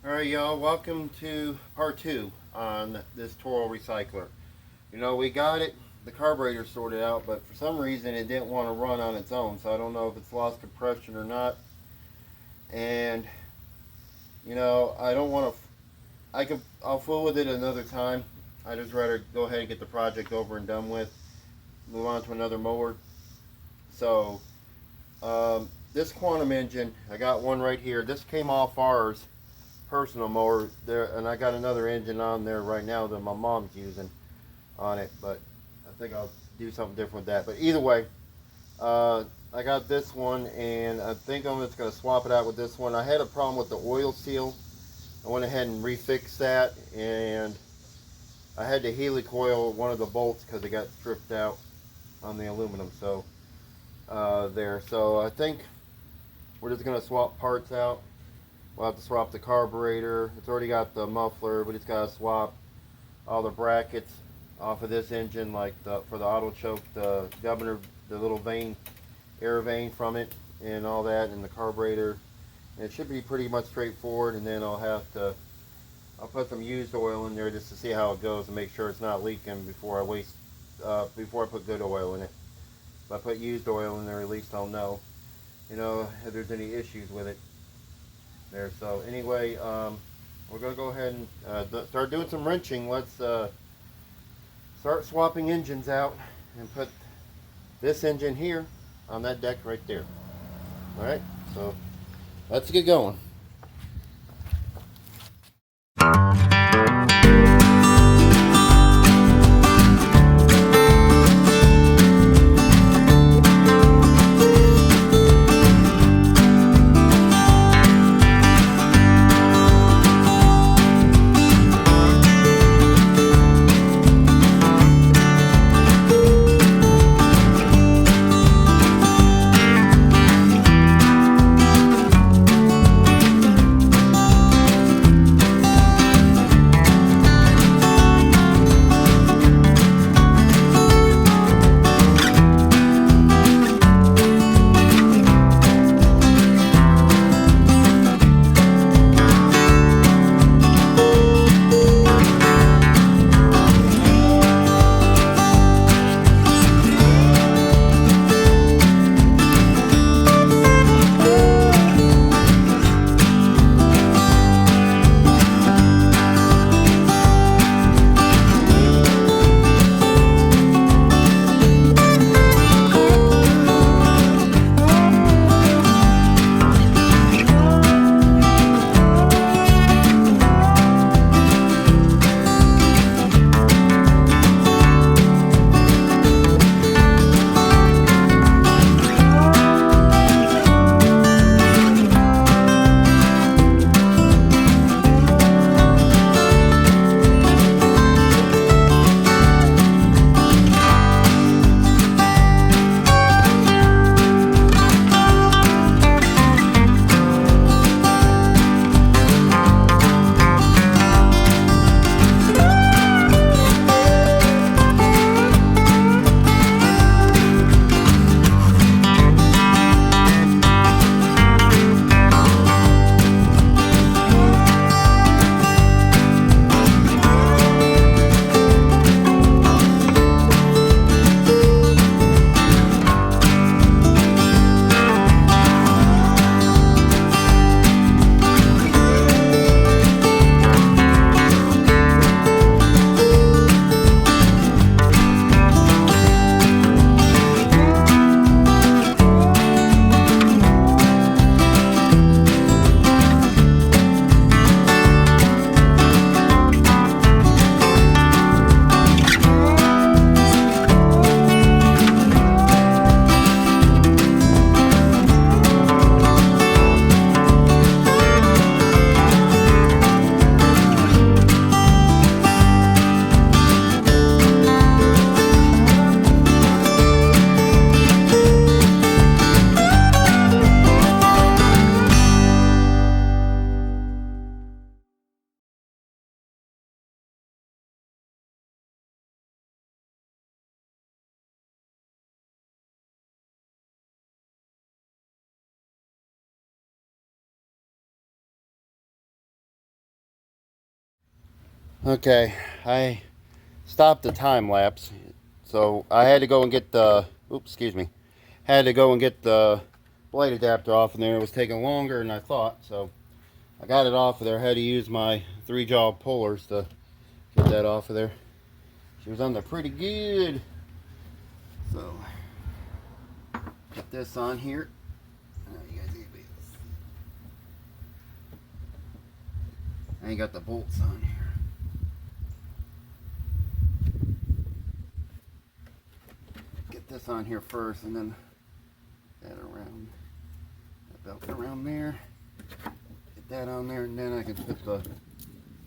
Alright y'all, welcome to part 2 on this Toro recycler. You know, we got it, the carburetor sorted out, but for some reason it didn't want to run on its own, so I don't know if it's lost compression or not. And, you know, I don't want to, I'll fool with it another time. I just rather go ahead and get the project over and done with, move on to another mower. So, this Quantum engine, I got one right here. This came off ours personal mower there, and I got another engine on there right now that my mom's using on it, but I think I'll do something different with that. But either way, I got this one, and I think I'm just going to swap it out with this one. I had a problem with the oil seal. I went ahead and refixed that, and I had to helicoil one of the bolts because it got stripped out on the aluminum. So so I think we're just going to swap parts out. We'll have to swap the carburetor. It's already got the muffler. We just got to swap all the brackets off of this engine, like for the auto choke, the governor, the little vein, air vein from it, and all that, and the carburetor. And it should be pretty much straightforward. And then I'll put some used oil in there just to see how it goes and make sure it's not leaking before I put good oil in it. If I put used oil in there, at least I'll know, you know, if there's any issues with it there. So anyway, we're going to go ahead and start doing some wrenching. Let's start swapping engines out and put this engine here on that deck right there. Alright, so let's get going. Okay, I stopped the time lapse, so I had to go and get the, oops, excuse me, had to go and get the blade adapter off in there. It was taking longer than I thought, so I got it off of there. I had to use my 3-jaw pullers to get that off of there. She was on there pretty good. So, put this on here. You guys need to I ain't got the bolts on here. Get this on here first, and then that around, that belt around there. Get that on there, and then I can put the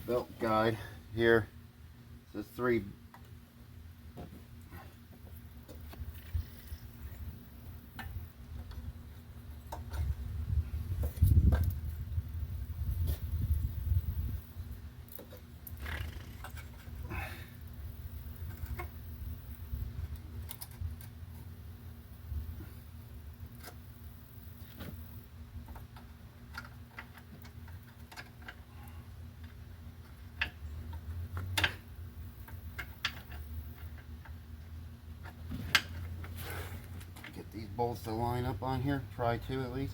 belt guide here. There's 3. Get these bolts to line up on here. Try to at least.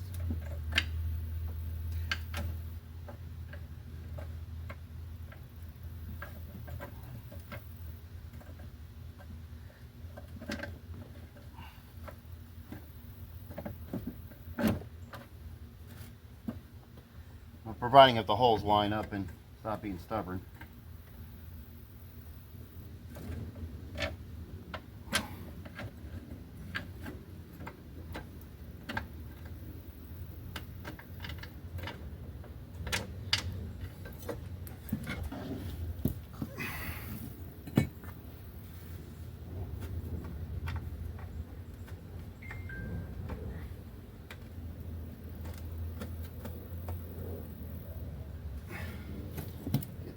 Well, providing if the holes line up and stop being stubborn.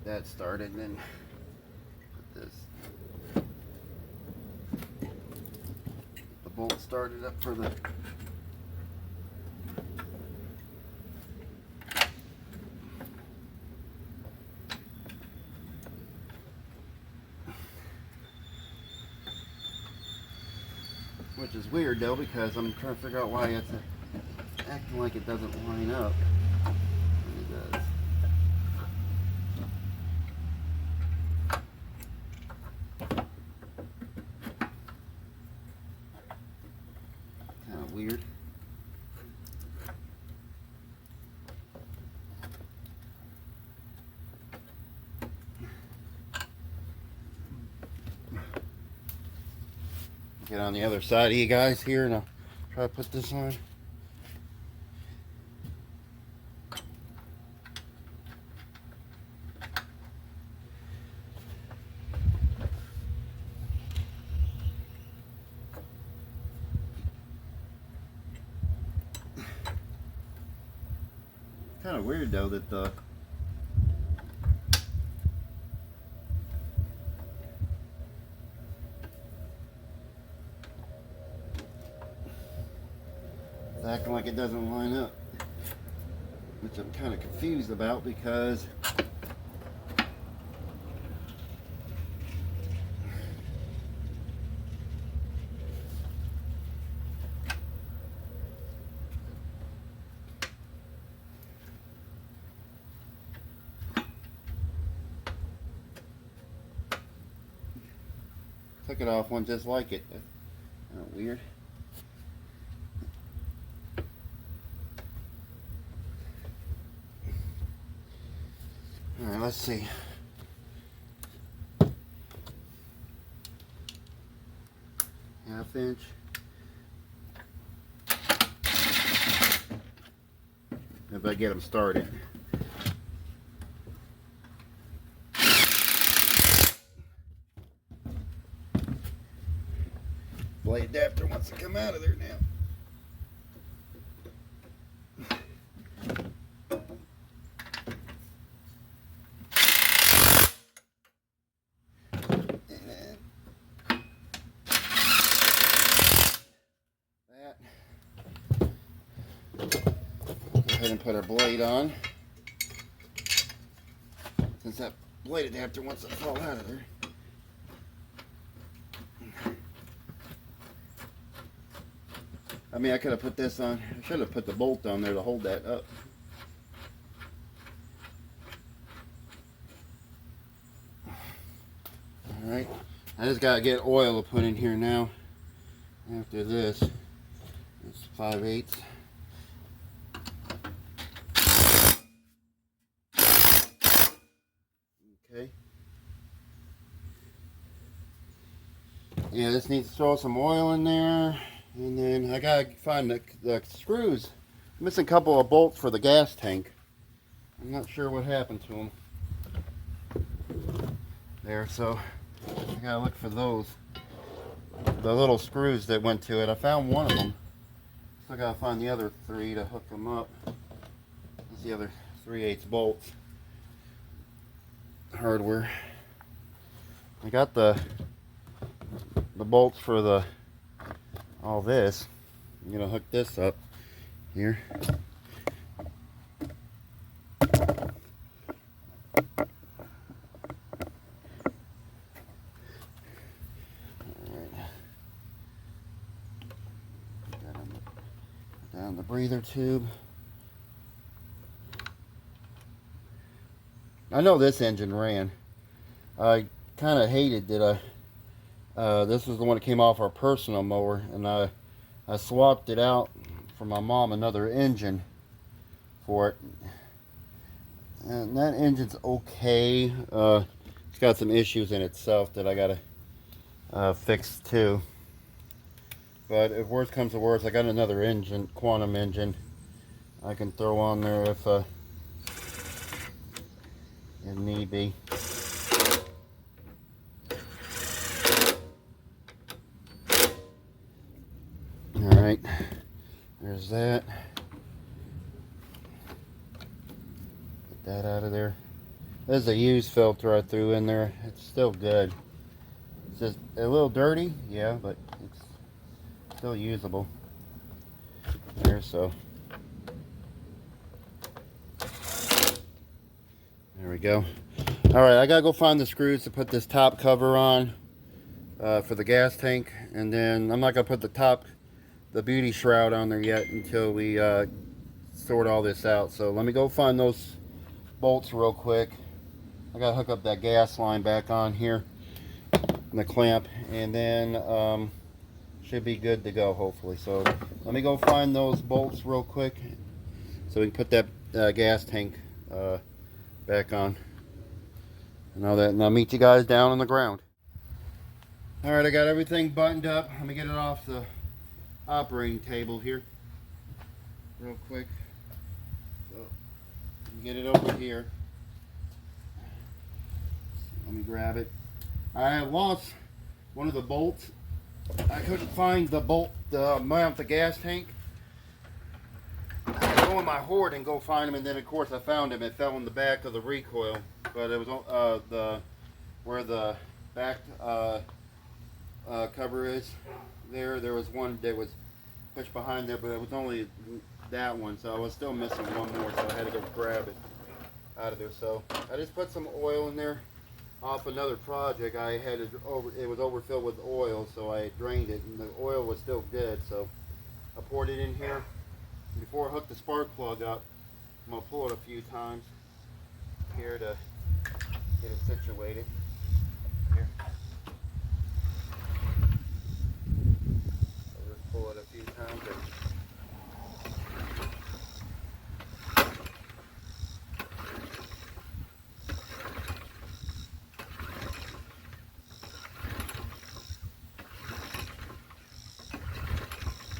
That started, and then put this, the bolt started up for the which is weird though, because I'm trying to figure out why it's acting like it doesn't line up. It does. Weird. Get on the other side of you guys here, and I'll try to put this on. Kind of weird though that the it's acting like it doesn't line up, which I'm kind of confused about because took it off one just like it. That's kind of weird. All right, let's see. Half inch. If I get them started. Blade adapter wants to come out of there now. Go ahead and put our blade on. Since that blade adapter wants to fall out of there. I mean, I could have put this on. I should have put the bolt on there to hold that up. Alright, I just gotta get oil to put in here now. After this, it's 5/8. Okay. Yeah, this needs to throw some oil in there. And then I gotta find the screws. I'm missing a couple of bolts for the gas tank. I'm not sure what happened to them. There, so I gotta look for those. The little screws that went to it. I found one of them. Still gotta find the other 3 to hook them up. There's the other 3/8 bolts. Hardware. I got the bolts for the all this. I'm gonna hook this up here. Down the breather tube. I know this engine ran. I kind of hated that this was the one that came off our personal mower, and I swapped it out for my mom another engine for it. And that engine's okay. It's got some issues in itself that I gotta fix too. But if worse comes to worse, I got another engine, quantum engine, I can throw on there if need be. Alright, there's that. Get that out of there. There's a used filter I threw in there. It's still good. It's just a little dirty, yeah, but it's still usable. There, so there we go. Alright, I gotta go find the screws to put this top cover on for the gas tank, and then I'm not gonna put the beauty shroud on there yet until we sort all this out. So let me go find those bolts real quick. I gotta hook up that gas line back on here and the clamp, and then should be good to go hopefully. So let me go find those bolts real quick so we can put that gas tank back on and all that, and I'll meet you guys down on the ground. Alright, I got everything buttoned up. Let me get it off the operating table here real quick. So get it over here. Let me grab it. I lost one of the bolts. I couldn't find the bolt to mount the gas tank. I go in my hoard and go find him, and then of course I found him. It fell in the back of the recoil, but it was where the back cover is. There was one that was pushed behind there, but it was only that one, so I was still missing one more, so I had to go grab it out of there. So I just put some oil in there off another project. I had it was overfilled with oil, so I drained it, and the oil was still good, so I poured it in here. Before I hook the spark plug up, I'm going to pull it a few times here to get it situated. Here. I'll just pull it a few times.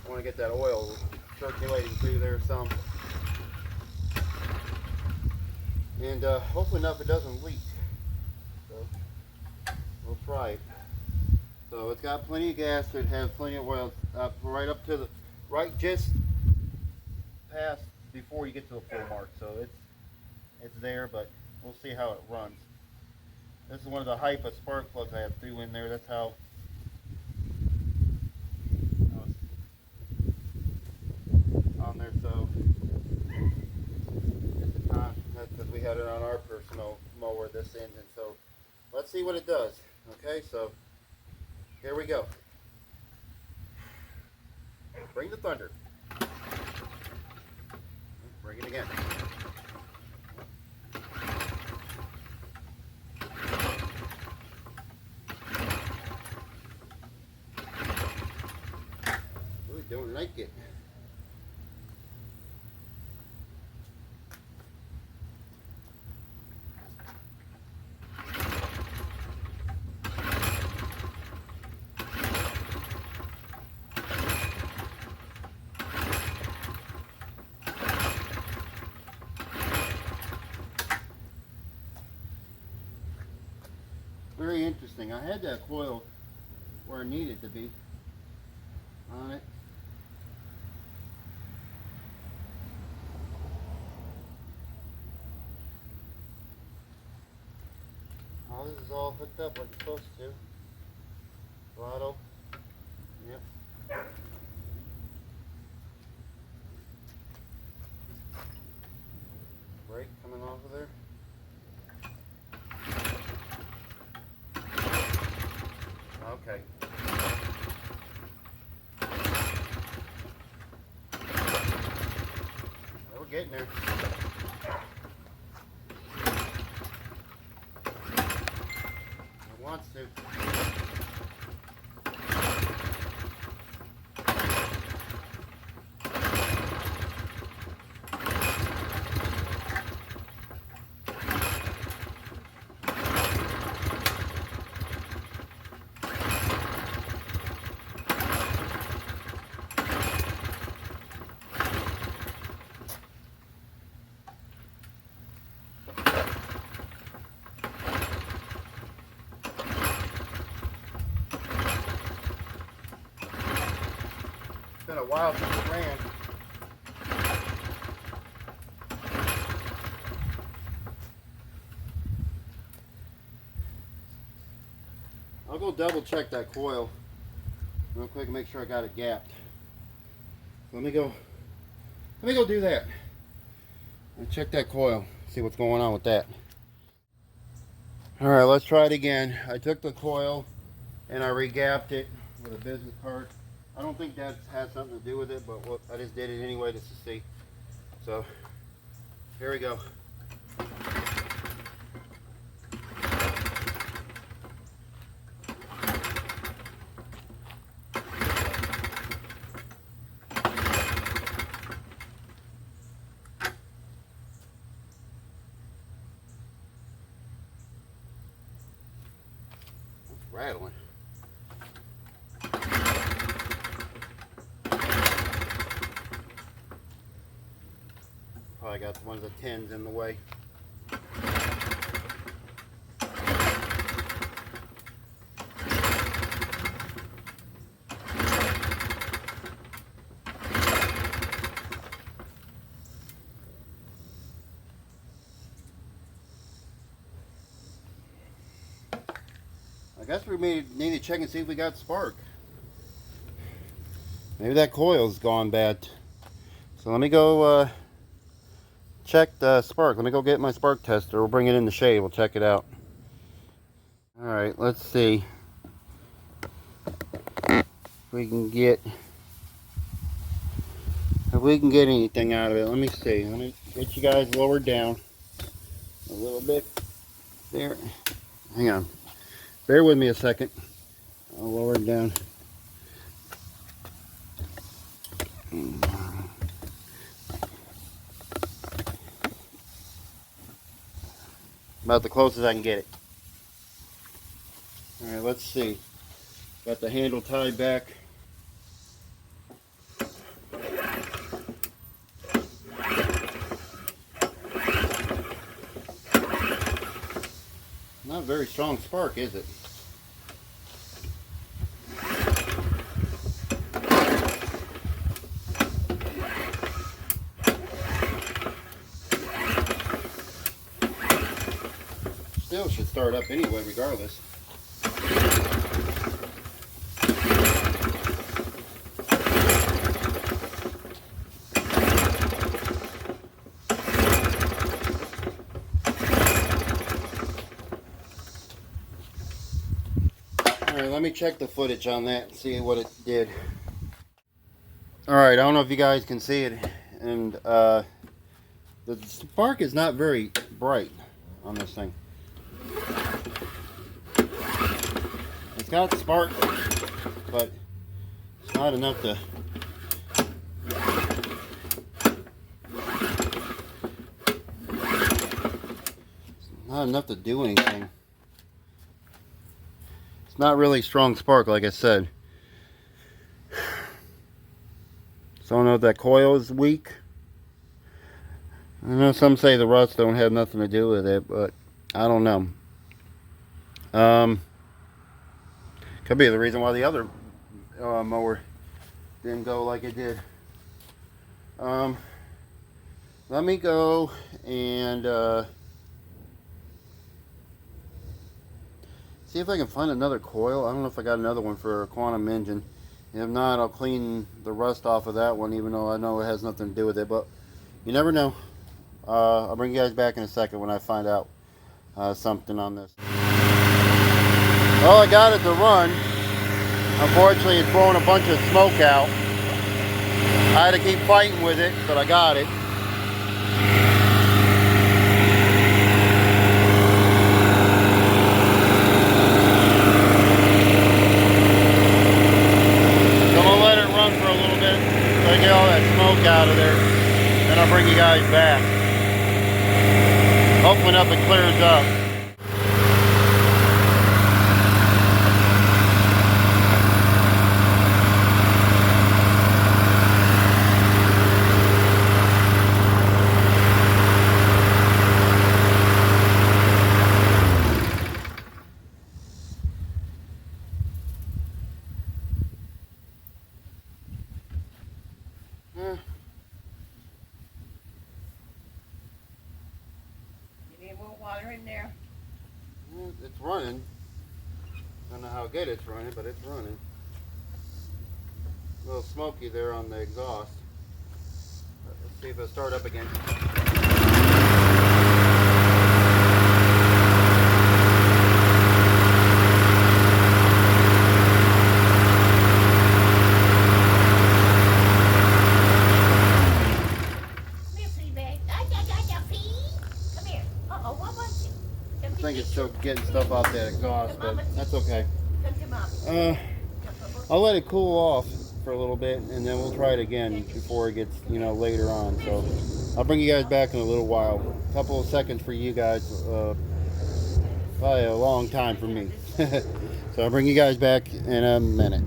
I want to get that oil circulating through there some, and hopefully enough it doesn't leak. So we'll try it. So it's got plenty of gas. It has plenty of oil right up to the just past before you get to the full mark. So it's there, but we'll see how it runs. This is one of the Hypa spark plugs I have threw in there. That's how. On there, so at the time, that's because we had it on our personal mower, this engine. So let's see what it does. Okay, so here we go. Bring the thunder. Bring it again. We don't like it. Very interesting. I had that coil where I needed to be on it. Oh, this is all hooked up like it's supposed to. Throttle. Yep. Brake coming off of there. Okay. Well, we're getting there. It wants to. It's been a while since it ran. I'll go double check that coil real quick and make sure I got it gapped. Let me go do that. And check that coil, see what's going on with that. Alright, let's try it again. I took the coil and I regapped it with a business card. I don't think that has something to do with it, but I just did it anyway just to see. So, here we go. It's rattling. Probably got one of the 10s in the way. I guess we need to check and see if we got spark. Maybe that coil's gone bad. So let me go check the spark. Let me go get my spark tester. We'll bring it in the shade. We'll check it out. Alright, let's see if we can get anything out of it. Let me see. Let me get you guys lowered down a little bit. There. Hang on. Bear with me a second. I'll lower it down. About the closest I can get it. Alright, let's see. Got the handle tied back. Not a very strong spark, is it? Still should start up anyway, regardless. let me check the footage on that and see what it did. Alright, I don't know if you guys can see it, and the spark is not very bright on this thing. It's got spark, but it's not enough to... not enough to do anything. It's not really strong spark, like I said. So I don't know if that coil is weak. I know some say the rust don't have nothing to do with it, but I don't know. Could be the reason why the other mower didn't go like it did. Let me go and see if I can find another coil. I don't know if I got another one for a quantum engine. If not, I'll clean the rust off of that one, even though I know it has nothing to do with it. But you never know. I'll bring you guys back in a second when I find out something on this. Well, I got it to run. Unfortunately, it's blowing a bunch of smoke out. I had to keep fighting with it, but I got it. Get all that smoke out of there, then I'll bring you guys back. Hopefully nothing clears up. Water in there. It's running. I don't know how good it's running, but it's running. A little smoky there on the exhaust. Let's see if it'll start up again. I think it's still getting stuff out that exhaust, but that's okay. I'll let it cool off for a little bit, and then we'll try it again before it gets, later on. So I'll bring you guys back in a little while. A couple of seconds for you guys, probably a long time for me. So I'll bring you guys back in a minute.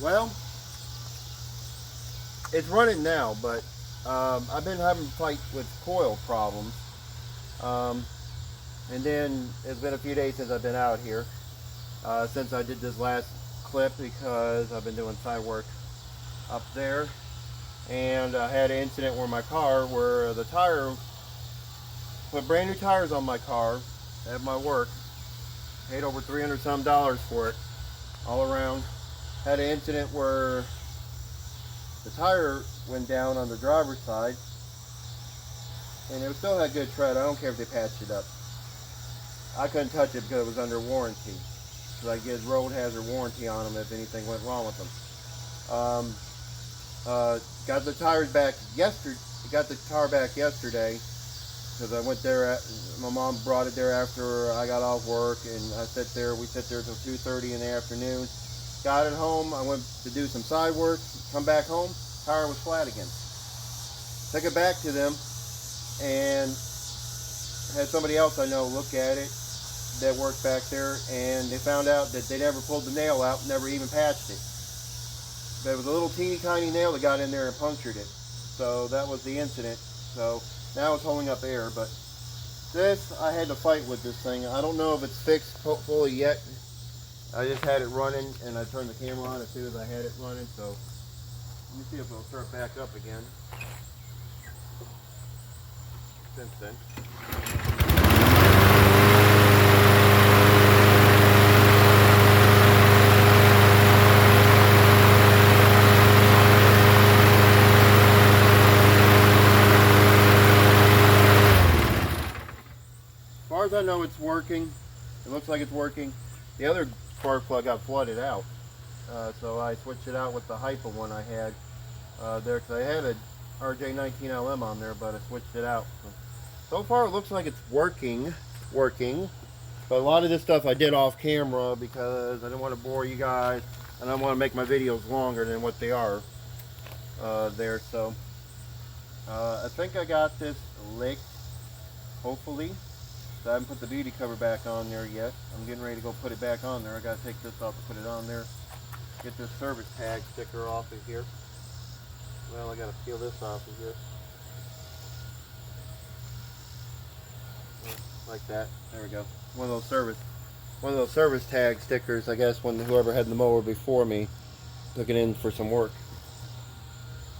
Well, it's running now, but I've been having to fight with coil problems. And then it's been a few days since I've been out here, since I did this last clip, because I've been doing side work up there. And I had an incident where my car, where the tire, put brand new tires on my car at my work, paid over $300 some for it, all around. Had an incident where the tire went down on the driver's side, and it still had good tread. I don't care if they patched it up. I couldn't touch it because it was under warranty. So I get road hazard warranty on them if anything went wrong with them. Got the tires back yesterday. Got the car back yesterday because I went there. My mom brought it there after I got off work, and I sat there. We sat there till 2:30 in the afternoon. Got it home. I went to do some side work. Come back home. Tire was flat again. Took it back to them, and had somebody else I know look at it that worked back there, and they found out that they never pulled the nail out, never even patched it. There was a little teeny tiny nail that got in there and punctured it. So that was the incident. So now it's holding up air, but this, I had to fight with this thing. I don't know if it's fixed fully yet. I just had it running, and I turned the camera on as soon as I had it running, so let me see if it'll start back up again. Since then. As far as I know, it's working. It looks like it's working. The other spark plug got flooded out, so I switched it out with the hyper one I had there, because I had a RJ19LM on there, but I switched it out. So far, it looks like it's working. But a lot of this stuff I did off camera because I didn't want to bore you guys, and I want to make my videos longer than what they are there. So I think I got this licked, hopefully. I haven't put the beauty cover back on there yet. I'm getting ready to go put it back on there. I gotta take this off to put it on there. Get this service tag sticker off of here. Well, I gotta peel this off of here. Like that. There we go. One of those service tag stickers, I guess, when whoever had the mower before me took it in for some work.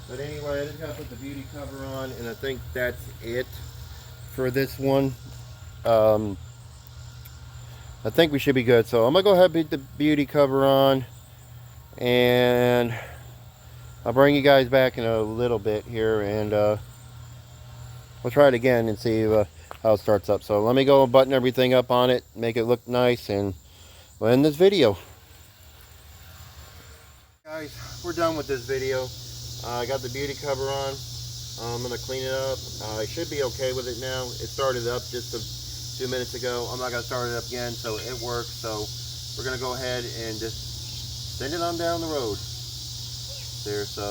But anyway, I just gotta put the beauty cover on, and I think that's it for this one. I think we should be good. So I'm gonna go ahead and put the beauty cover on, and I'll bring you guys back in a little bit here, and we'll try it again and see how it starts up. So let me go and button everything up on it, make it look nice, and we'll end this video. Guys, we're done with this video. I got the beauty cover on. I'm gonna clean it up. I should be okay with it now. It started up just a few minutes ago. I'm not gonna start it up again, so it works. So we're gonna go ahead and just send it on down the road there. So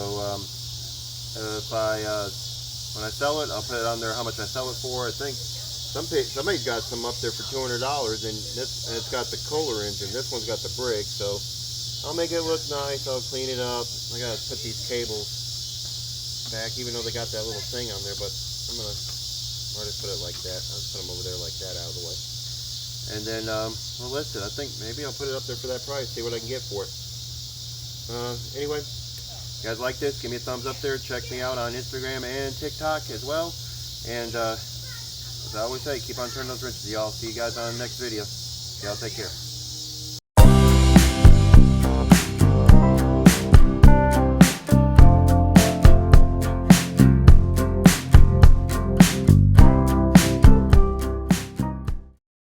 if when I sell it, I'll put it on there how much I sell it for. I think somebody's got some up there for $200, and it's got the Kohler engine. This one's got the brick, so I'll make it look nice. I'll clean it up. I gotta put these cables back, even though they got that little thing on there, but I'm gonna just put it like that. I'll just put them over there like that, out of the way. And then we'll list it. I think maybe I'll put it up there for that price, see what I can get for it. Anyway, you guys like this, give me a thumbs up there. Check me out on Instagram and TikTok as well. And as I always say, keep on turning those wrenches, y'all. See you guys on the next video. Y'all take care.